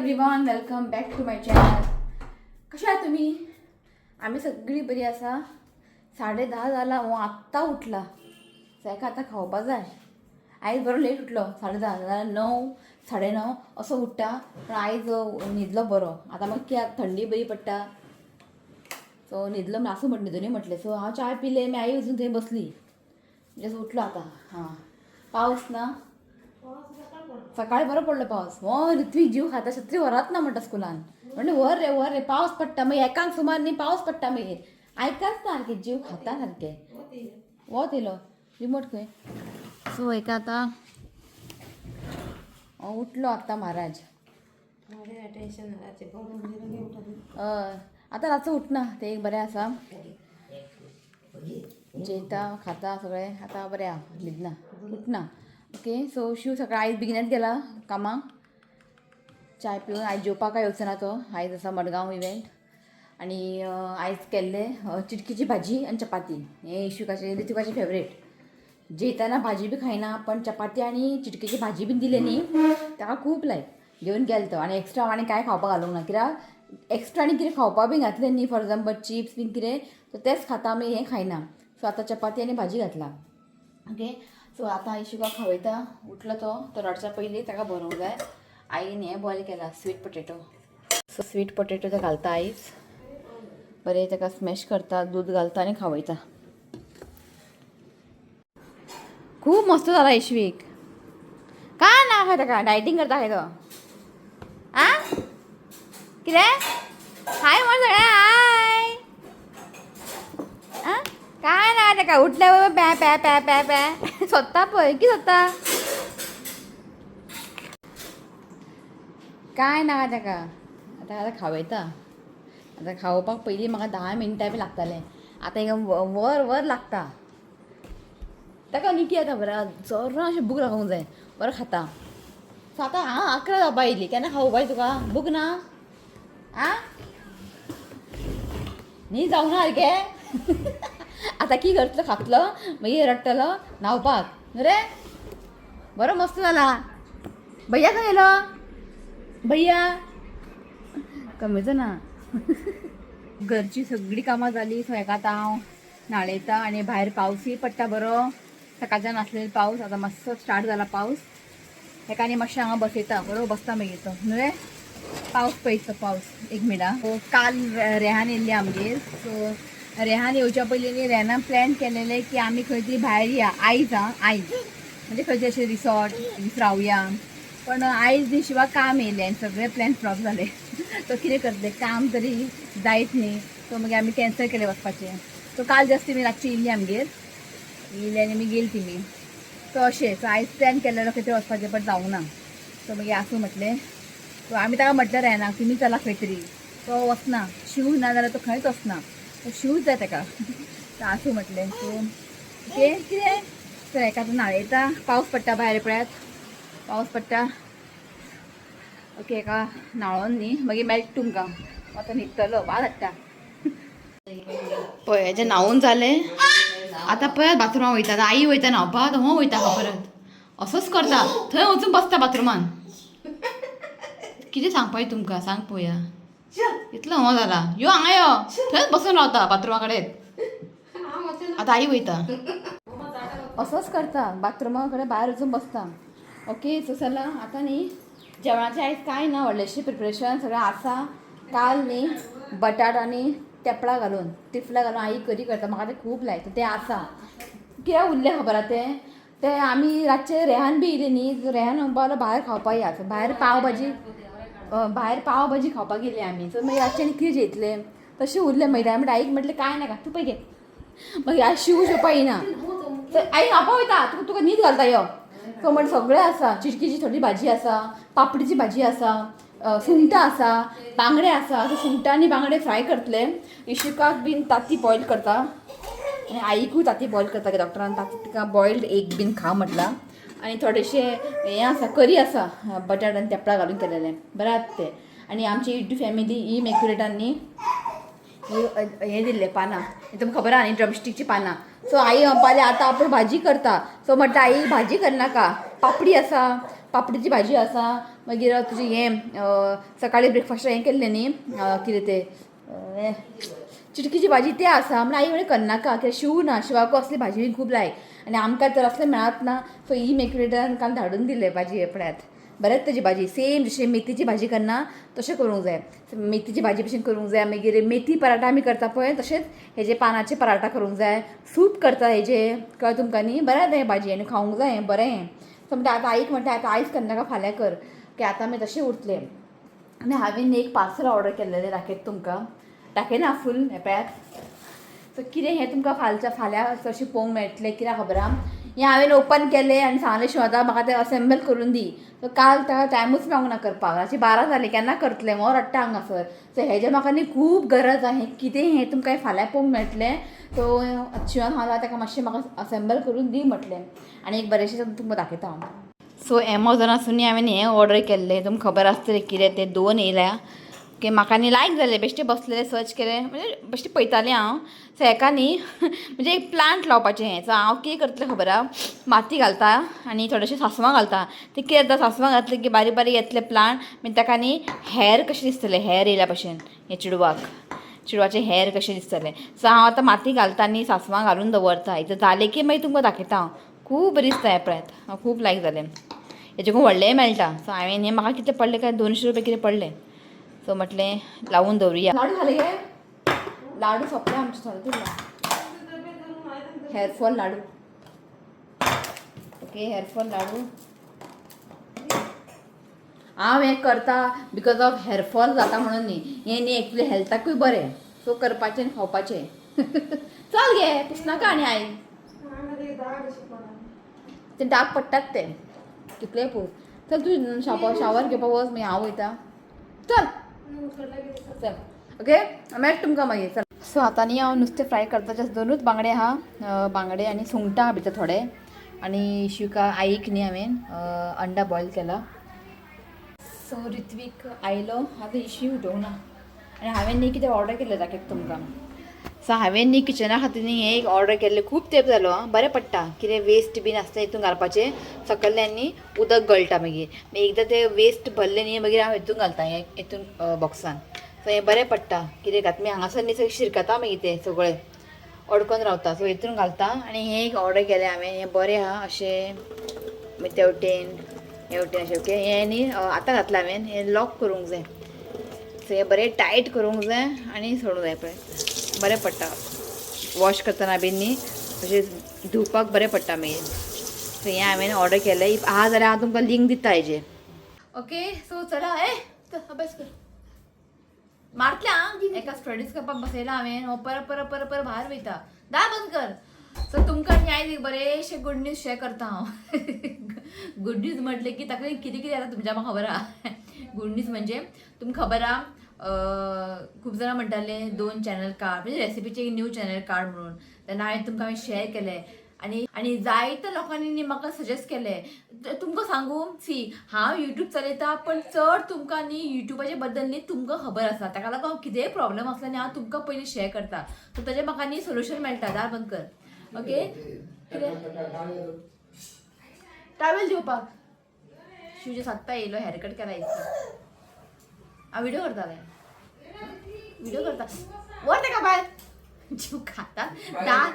Everyone, welcome back to my channel. कशा आहात तुम्ही? आम्ही सगळी बरी आसा. 10:30 जाला, हो आत्ता उठला. तेका आतां खावपाक जाय. आयज बरो लेट उठलो. 10:30 जाल्यार 9, 9:30 असो उठ्ठा. पण आयज न्हिदलो बरो. आतां मागीर कित्याक थंडी बरी पडटा, सो न्हिदलो आसूं न्हिदूनी म्हटलें. सो हांव चाय पिलें, मागीर आई वचून थंय बसली. म्हणजे उठलो आतां. हां, पावस ना. सकाळी बरो पडलो पावस. हो ऋत्वीक जीव खाता, छत्री व्हरात ना म्हणटा स्कुलान. म्हणजे व्हर रे पावस पडटा. मागीर एकाक सुमार न्ही पावस पडटा. मागीर आयकाच ना सारकें, जीव खाता सारकें. वत येयलो रिमोट खंय. सो हेका आतां उठलो आत्ता महाराज. आतां रातचो उठना, तें एक बरें आसा. जेयता खाता सगळें आतां बरें आहा, न्हिदना उठना. ओके, सो शिव सकाळी आयज बेगिनाच गेला कामाक. चाय पिवन आयज जेवपाक वचना तो. आयज आसा मडगांव इवेंट. आनी आयज केल्लें चिटकीची भाजी आनी चपाती. हें ऋतुकाचें फेवरेट. जेयताना भाजी बी खायना, पण चपाती आनी चिटकीची भाजी बीन दिली न्ही ताका खूब लायक. घेवन गेलो तो. आनी एक्स्ट्रा आनी कांय खावपाक घालूंक ना, कित्याक एक्स्ट्रा आनी कितें खावपा बी घातलें न्ही, फॉर एग्जाम्पल चिप्स बीन कितें, सो तेंच खाता, मागीर हें खायना. सो आतां चपाती आनी भाजी घातला. ओके, सो आतां इशुका खावयता. उठलो तो रडच्या पयलीं ताका भरोंक जाय. आईन हें बॉयल केला, sweet potato. So sweet potato ते घालता आयज. बरें ताका स्मॅश करता, दूद घालता आनी खावयता. खूब मस्त जाला इश्वीक. काय ना खंय ताका डायटींग करता खंय तो. आं कितें हाय म्हण सगळें हाय. आं काय ना ताका उठल्या पॅ पॅ पॅ पॅ पॅ सोदता पळय, कितें सोदता. काय ना ताका. आतां खावयता. आतां खावपाक पयलीं म्हाका 10 मिनटां बी लागतालें. आतां हिंगा वर लागता. ताका न्ही कितें जाता बरं, जोरां अशें भूक लागूंक जाय. बरो खाता. सो आतां 11 जावपा येयली, केन्ना खावपा तुका भूक ना. आं न्ही जावंक ना सारकें. आतां कितें करतलो, खातलो मागीर रडटलो न्हावपाक. न्हू रे, बरो मस्त जाला. भैया खंय गेलो. भैया कमीचो ना. घरची सगळीं कामां जालीं. सो हेका आतां हांव न्हाणयता. आनी भायर पावसूय पडटा बरो. सकाळच्यान आसलेलो पावस, आतां मातसो स्टार्ट जाला पावस. हेका आनी मातशें हांगा बसयता, बरो बसता मागीर तो. न्हू रे, पावस पळयता पावस. एक मिनटां. सो काल रेहान येयल्ली आमगेर. सो रेहान येवच्या पयलीं न्ही रेहानान प्लॅन केलेलें की आमी खंय तरी भायर या आयज. आयज म्हणजे खंयचे अशें रिसॉर्ट रावया. पण आयज न्ही शिवाय काम येयलें आनी सगळे प्लॅन फ्लॉप जाले. तो कितें करतलें, काम तरी जायत न्ही. सो मागीर आमी कॅन्सल केलें वचपाचें. सो काल जस्ट ती रातची येयल्ली आमगेर. येयली आनी आमी गेली तिमी. सो अशें. सो आयज प्लॅन केलेलो खंय तरी वचपाचें, बट जावंक ना. सो मागीर आसूं म्हटलें. सो आमी ताका म्हटलें रेहानाक तुमी चला खंय तरी. तो वचना. शिव ना जाल्यार तो खंयच वचना. सो शिवूच जाय ताका. सो आसूं म्हटलें. सो ओके कितें. सो हेका आतां न्हाणयता. पावस पडटा भायर पळयात, पावस पडटा. ओके, हेका न्हाळोन न्ही मागीर मेळटा तुमकां. आतां न्हिदतलो, वाज हाडटा पळय. हेजें न्हावून जालें. आतां पळयात बाथरुमान वयता. आतां आई वयता न्हावपाक, हो वयता परत. असोच करता, थंय वचून बसता बाथरुमान. कितें सांगपाचें तुमकां, सांग पळोवया. इतलो हो जाला. यो हांगा यो. थंयच बसून रावता बाथरुमा कडेन. आतां आई वयता. असोच करता, बाथरुमा कडेन भायर वचून बसता. ओके, सो चला आतां न्ही जेवणाचें आयज कांय ना, व्हडलेंशें प्रिपरेशन सगळें आसा. काल न्ही बटाट आनी तेफळां घालून आई करी करता. म्हाका तें खूब लायक. तें आसा. कित्याक उरलें खबर आहा तें आमी रातचें रेहान बी येयली न्ही. रेहान म्हणपा लागलो भायर खावपा या. भायर पाव भाजी खावपाक गेलीं आमी. सो मागीर रातचें कितें जेयतलें, तशें उरलें. मागीर आमी आईक म्हटलें काय नाका, तूं पळय घे. मागीर आयज शिव जेवपाक येयना. आई न्हावपाक वयता, तुका न्हीद घालता यो. सो म्हण सगळें आसा. चिटकीची थोडी भाजी आसा, पापडीची भाजी आसा, सुंगटां आसा, बांगडे आसा. सो सुंगटां आनी बांगडे फ्राय करतले. इशिकाक बीन तांती बॉयल करता. आनी आईकूय तांती बॉयल करता. डॉक्टरान तांती तिका बॉयल्ड एग बीन खा म्हटलां. आनी थोडेशें हें आसा, करी आसा बटाट आनी तेफळां घालून केलेलें, बरें आसा तें. आनी आमची इड्डू फॅमिली इमॅक्युलेटान न्ही हें दिल्लें पानां. तुमकां खबर आहा न्ही ड्रमस्टिकची पानां. सो आई म्हणपाली आतां आपूण भाजी करता. सो म्हटलें आई भाजी करनाका, पापडी आसा, पापडीची भाजी आसा, मागीर तुजें हें सकाळीं ब्रेकफास्ट हें केल्लें न्ही कितें तें चिटकीची भाजी तें आसा म्हण आई म्हणे करनाका कित्याक शिव ना शिवाक असली भाजी बी खूब लायक आनी आमकां तर असलें मेळत ना सो ही मेकळेटान काल धाडून दिलें भाजी हेपड्यात बरेंच तेजी भाजी सेम जशी मेथीची भाजी करना तशें करूंक जाय मेथीची भाजी भशेन करूंक जाय मागीर मेथी पराठा आमी करता पळय तशेंच हेजे पानाचे पराठा करूंक जाय सूप करता हेजे कळ्ळें तुमकां न्ही बरें तें भाजी आनी खावंक जाय हें बरें हें सो म्हणटा आतां आईक म्हणटा आतां आयज करनाका फाल्यां कर की आतां आमी तशें उरतलें आनी हांवें एक पार्सल ऑर्डर केल्लेलें दाखयता तुमकां दाखयना फूल पॅक सो कितें हें तुमकां फाल्यां चडशें पळोवंक मेळटलें कित्याक खबर आहा हें हांवें ओपन केलें आनी सांगलें शिवता म्हाका तें असेंबल करून दी सो काल ताका टायमूच मेळोंक ना करपाक रातची 12 जालीं केन्ना करतलें हो रडटा हांगासर सो हेजें म्हाका न्ही खूब गरज आहा कितें हें तुमकां फाल्यां पळोवंक मेळटलें सो शिवान सांगलां ताका मातशें म्हाका असेंबल करून दी म्हटलें आनी एक बरेंशें तुमकां दाखयता हांव सो एमोजॉनासून हांवें हें ऑर्डर केल्लें तुमकां खबर आसतलें कितें तें 2 येयल्या की म्हाका न्ही लायक जालें बेश्टें बसलेलें सर्च केलें म्हणजे बेश्टें पळयतालें हांव सो हेका न्ही म्हणजे एक प्लांट लावपाचें हें सो हांव कितें करतलें खबर आहा माती घालता आनी थोडेशें सासवां घालता तें कितें जाता सासवां घातलें की बारीक बारीक येतले प्लांट मागीर ताका न्ही हेर कशें दिसतलें हेर येयल्या भशेन हें चिडवाचें हेर कशें दिसतलें सो हांव आतां माती घालता आनी सासवां घालून दवरता इतलें जालें की मागीर तुमकां दाखयता हांव खूब बरी दिसता हें पळयात हांव खूब लायक जालें हेजेकून व्हडलेंय मेळटा सो हांवें हें म्हाका कितें पडलें काय 200 रुपया कितें पडलें सो म्हटलें लावून दवरुया लाडू घाले गे लाडू सोंपले आमचे थोडे हेअरफॉल लाडू ओके हेअरफॉल लाडू हांव हें करता बिकॉज ऑफ हेअरफॉल जाता म्हणून न्ही हें न्ही एक्चुली हेल्थाकूय बरें सो करपाचें आनी खावपाचें चल गे पुसनाका आनी आई ते डाग पडटात ते कितलेय पळय चल तूं शावर घेवपा वच मागीर हांव वयता चल चल ओके मेळटा तुमकां मागीर चल सो आतां न्ही हांव नुस्तें फ्राय करता जस्ट 2च बांगडे आहा बांगडे आनी सुंगटां भितर थोडे आनी शिवका आईक न्ही हांवें अंडा बॉयल केला सो रित्वीक आयलो आतां इशी उठोवंक ना आनी हांवें न्ही कितें ऑर्डर केल्लें दाखयता तुमकां सो हांवें न्ही किचना खातीर न्ही हें एक ऑर्डर केल्लें खूब तेंप जालो बरें पडटा कितें वेस्ट बीन आसता हितून घालपाचें सकयल्यान न्ही उदक गळटा मागीर एकदां तें वेस्ट भरलें न्ही मागीर हांव हितून घालता हें हितून बॉक्सान सो हें बरें पडटा कितें घात मी हांगासर न्ही सगळें शिरकता मागीर तें सगळें अडकून रावता सो हितून घालता आनी हें एक ऑर्डर केलें हांवें हें बरें आहा अशें मागीर तेवटेन अशें ओके हें न्ही आतां घातलां हांवें हें लॉक करूंक जाय सो हें बरें टायट करूंक जाय आनी सोडूंक जाय पळय बरें पडटा वॉश करतना बीन न्ही अशें धुवपाक बरें पडटा मागीर सो हें हांवें ऑर्डर केलें इफ आहा जाल्यार हांव तुमकां लिंक दिता हेजेर ओके सो चला अभ्यास कर मारतल्या एका स्टडीज करपाक बसयला हांवें हो पर भायर वयता दार बंद कर सो तुमकां आयज एक बरेशें गूड न्यूज शेअर करता हांव गूड न्यूज म्हटलें की ताका कितें कितें जाता तुमच्या म्हाका खबर आहा गूड न्यूज म्हणजे तुमकां खबर आहा खूब जाणां म्हणटाले 2 चॅनल काड म्हणजे रेसिपीचे न्यू चॅनल काड म्हणून तेन्ना हांवें तुमकां शेअर केलें आनी जायत्या लोकांनी न्ही म्हाका सजेस्ट केलें तुमकां सांगू सी हांव यूट्यूब चलयता पण चड तुमकां न्ही यूट्यूबाचे बद्दल न्ही तुमकां खबर आसा ताका लागून कितेंय प्रॉब्लम आसलो न्ही हांव तुमकां पयलीं शेअर करता सो ताजें म्हाका न्ही सोल्युशन मेळटा दार बंद कर ओके ट्रॅवल दिवपाक शिवचे सात्ता येयलो हेअरकट केला हांव व्हिडिओ करतालें व्हिडिओ करता वर तेका भायर जीव खाता हां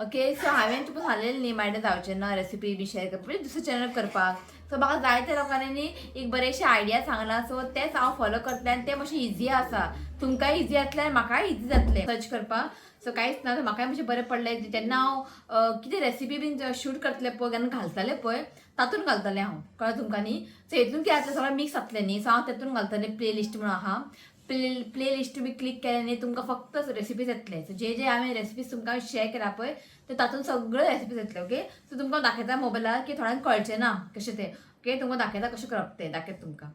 ओके सो हांवें तुका सांगलेलें न्ही मायंड जावचें ना रेसिपी बी शेअर करपाक म्हणजे दुसरें चॅनल करपाक सो म्हाका जायत्या लोकांनी न्ही एक बरेशे आयडिया सांगला सो तेच हांव फॉलो करतलें आनी तें मातशें इजी आसा तुमकांय इजी जातलें आनी म्हाकाय इजी जातलें सर्च करपाक सो कांयच ना म्हाकाय मातशें बरें पडलें तेन्ना हांव कितें रेसिपी बीन शूट करतलें पळय केन्ना घालतलें पळय तातूंत घालतलें हांव कळ्ळें तुमकां न्ही सो हितून कितें जातलें सगळें मिक्स जातलें न्ही सो हांव तेतून घालतलें प्ले लिस्ट म्हणून आहा प्ले लिस्ट तुमी क्लिक केलें न्ही तुमकां फक्त रेसिपीज येतले सो जे हांवें रेसिपीज तुमकां शेअर केला पळय ते तातूंत सगळे रेसिपीज येतले ओके सो तुमकां दाखयता मोबायलार की थोड्यांक कळचें ना कशें तें ओके तुमकां दाखयता कशें करप तें दाखयता तुमकां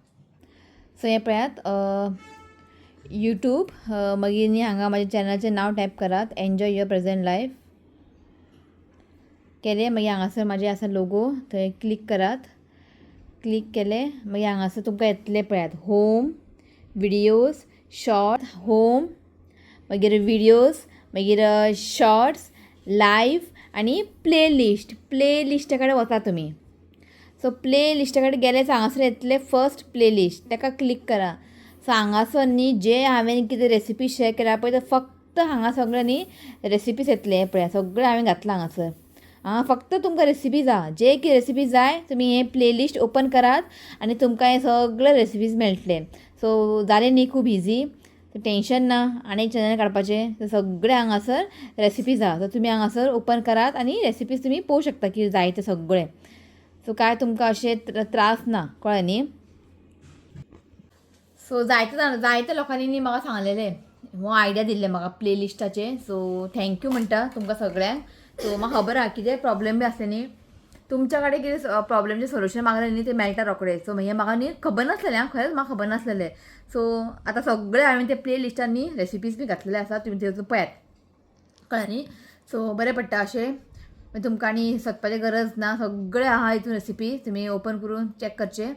सो हें पळयात यूट्यूब मागीर न्ही हांगा म्हाज्या चॅनलाचें नांव टायप करात एन्जॉय युअर प्रेझेंट लायफ केलें मागीर हांगासर म्हाजें आसा लोगो थंय क्लिक करात क्लिक केलें मागीर हांगासर तुमकां येतलें पळयात होम विडियोज शॉर्ट होम मागीर विडियोज मागीर शॉर्ट्स लायव्ह आनी प्ले लिस्टा कडेन वता तुमी सो प्ले लिस्टा कडेन गेले हांगासर येतले फर्स्ट प्ले लिस्ट ताका क्लिक करा. सो हांगासर न्ही जे हांवें कितें रेसिपी शेअर केला पळय ते फक्त हांगा सगळे न्ही रेसिपीज येतले. हे पळया सगळें हांवें घातलां हांगासर. हांगा फक्त तुमकां रेसिपी जाय, जे कितें रेसिपी जाय तुमी हे प्लेलिस्ट ओपन करात आनी तुमकां हे सगळे रेसिपीज मेळटले. सो जालें न्ही खूब इजी, टेंशन ना. आनी चॅनल काडपाचें ते सगळे हांगासर रेसिपीज आहा. सो तुमी हांगासर ओपन करात आनी रेसिपीज तुमी पळोवंक शकता कितें जाय ते सगळे. सो काय तुमकां अशें त्रास ना, कळ्ळें न्ही. सो जायते लोकांनी न्ही म्हाका सांगलेलें हो आयडिया दिल्ले म्हाका प्लेलिस्टाचे. सो थँक्यू म्हणटा तुमकां सगळ्यांक. सो म्हाका खबर आहा कितें प्रॉब्लेम बी आसले न्ही तुमच्या कडेन कितें प्रॉब्लेमचें सोल्युशन मागलें न्ही ते मेळटा रोखडें. सो हें म्हाका न्ही खबर नासलेलें, खरेंच म्हाका खबर नासलेलें. सो आतां सगळे हांवें ते प्ले लिस्टान न्ही रेसिपीज बी घातलेले आसा, तुमी तेतून पळयात, कळ्ळें न्ही. सो बरें पडटा अशें. तुमकां आनी सोदपाची गरज ना, सगळे आहा हितून रेसिपी, तुमी ओपन करून चॅक करचें.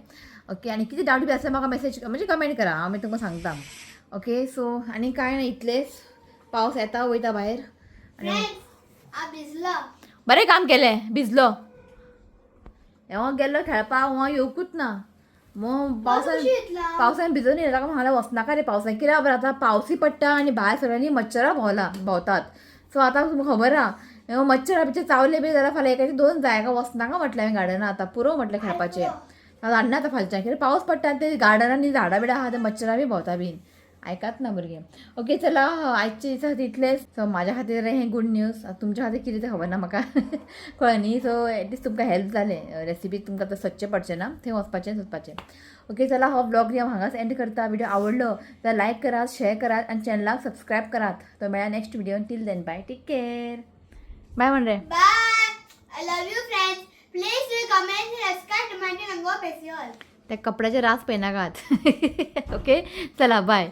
ओके. आनी कितें डावट बी आसल्यार म्हाका मेसेज म्हणजे कमेंट करा, हांव मागीर तुमकां सांगता. ओके. सो आनी कांय ना, इतलेंच. पावस येता वयता भायर आनी बरें काम केलें. भिजलो हांव गेल्लो खेळपाक, हांव येवकूच ना. पावसान भिजून येयला ताका म्हाका वचनाका रे पावसान. कित्याक खबर आतां पावसूय पडटा आनी भायर सगळ्यांनी मच्छरां भोंवतात. सो आतां तुमकां खबर आहा मच्छरां बिच्चे चावले बी जाल्यार फाल्यां एकाचे 2 जाय. वचनाका म्हटलें हांवें गार्डनां. आतां पुरो म्हटलें खेळपाचें. हाडना आतां फालच्यान, कित्याक पावस पडटा आनी ते गार्डनांनी झाडां बिडां आहा ते मच्छरां बी भोंवता बीन. आयकात ना भुरगे. ओके चला, आयच्या दिसा तितलेंच. सो म्हाज्या खातीर हें गूड न्यूज. तुमच्या खातीर कितें तें खबर ना म्हाका, कळ्ळें न्ही. सो एटलिस्ट तुमकां हेल्प जालें. रेसिपी तुमकां आतां सोदचें पडचें ना, थंय वचपाचें सोदपाचें. ओके चला, हो ब्लॉग हांव हांगाच एंड करता. व्हिडिओ आवडलो जाल्यार लायक करात, शेअर करात आनी चॅनलाक सबस्क्रायब करात. तो मेळ्या नेक्स्ट व्हिडिओन. Till then bye, take care. Bye म्हण रे. Bye. I love you friends. Please do comment, subscribe to my channel and go press all. त्या कपड्याचे रास पेनाकात. ओके चला बाय.